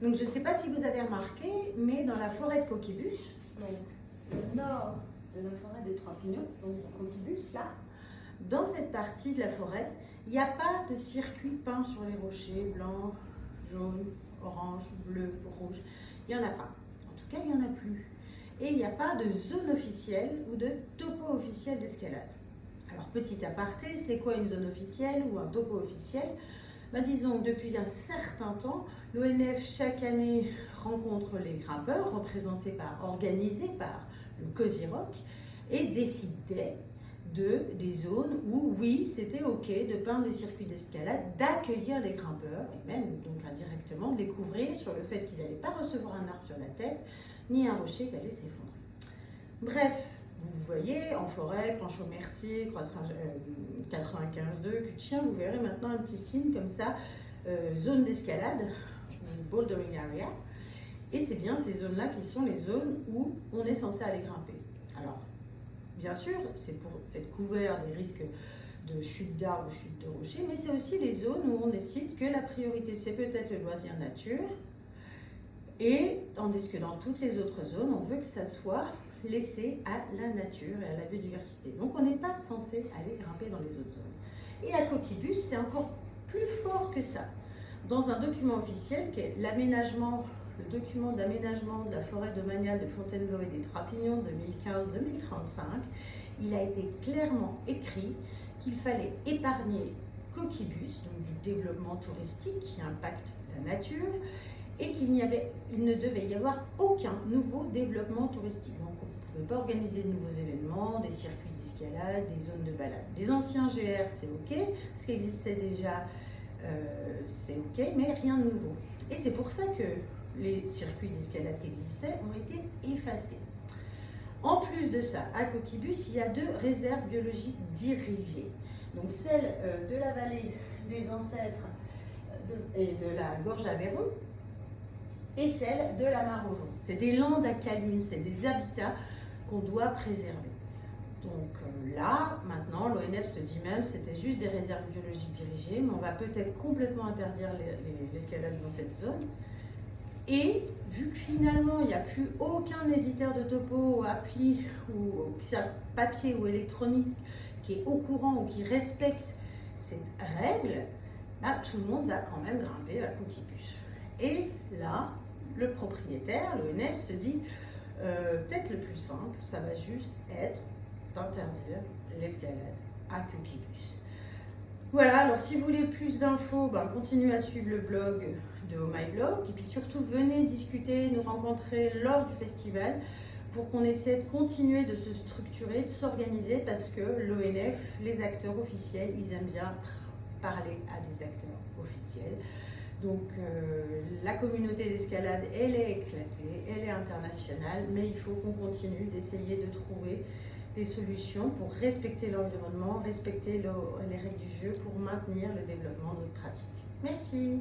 Donc je ne sais pas si vous avez remarqué, mais dans la forêt de Coquibus, Donc, le nord de la forêt des Trois Pignons, donc Coquibus, là. dans cette partie de la forêt, il n'y a pas de circuit peint sur les rochers, blanc, jaune, orange, bleu, rouge. Il n'y en a pas. En tout cas, il n'y en a plus. Et il n'y a pas de zone officielle ou de topo officiel d'escalade. Alors, petit aparté, c'est quoi une zone officielle ou un topo officiel? Disons, depuis un certain temps, l'ONF chaque année rencontre les grimpeurs, organisés par le COSIROC, et décidait des zones où, oui, c'était OK de peindre des circuits d'escalade, d'accueillir les grimpeurs, et même donc indirectement de les couvrir sur le fait qu'ils n'allaient pas recevoir un arbre sur la tête, ni un rocher qui allait s'effondrer. Bref, vous voyez, en forêt, Cranchot-Mercier, 95-2, cul de chien, vous verrez maintenant un petit signe comme ça, zone d'escalade, bouldering area, et c'est bien ces zones-là qui sont les zones où on est censé aller grimper. Alors, bien sûr, c'est pour être couvert des risques de chute d'arbres ou chute de rochers, mais c'est aussi les zones où on décide que la priorité, c'est peut-être le loisir nature, et tandis que dans toutes les autres zones, on veut que ça soit laissé à la nature et à la biodiversité. Donc on n'est pas censé aller grimper dans les autres zones. Et à Coquibus, c'est encore plus fort que ça. Dans un document officiel qui est l'aménagement, le document d'aménagement de la forêt domaniale de Fontainebleau et des Trois Pignons 2015-2035, il a été clairement écrit qu'il fallait épargner Coquibus, donc du développement touristique qui impacte la nature, et qu'il ne devait y avoir aucun nouveau développement touristique. Donc on ne pouvait pas organiser de nouveaux événements, des circuits d'escalade, des zones de balade. Les anciens GR, c'est OK, ce qui existait déjà, c'est OK, mais rien de nouveau. Et c'est pour ça que les circuits d'escalade qui existaient ont été effacés. En plus de ça, à Coquibus, il y a 2 réserves biologiques dirigées. Donc celle de la vallée des ancêtres et de la gorge Aveyron, et celle de la mare aux joncs. C'est des landes à calunes, c'est des habitats qu'on doit préserver. Donc là, maintenant, l'ONF se dit même c'était juste des réserves biologiques dirigées, mais on va peut-être complètement interdire l'escalade dans cette zone. Et vu que finalement, il n'y a plus aucun éditeur de topo, appli, ou papier ou électronique qui est au courant ou qui respecte cette règle, tout le monde va quand même grimper à Coquibus. Et là, le propriétaire, l'ONF, se dit peut-être le plus simple, ça va juste être d'interdire l'escalade à Coquibus. Voilà, alors si vous voulez plus d'infos, continuez à suivre le blog de Oh My Blog, et puis surtout venez discuter, nous rencontrer lors du festival pour qu'on essaie de continuer de se structurer, de s'organiser, parce que l'ONF, les acteurs officiels, ils aiment bien parler à des acteurs officiels. Donc la communauté d'escalade, elle est éclatée, elle est internationale, mais il faut qu'on continue d'essayer de trouver des solutions pour respecter l'environnement, respecter les règles du jeu, pour maintenir le développement de notre pratique. Merci.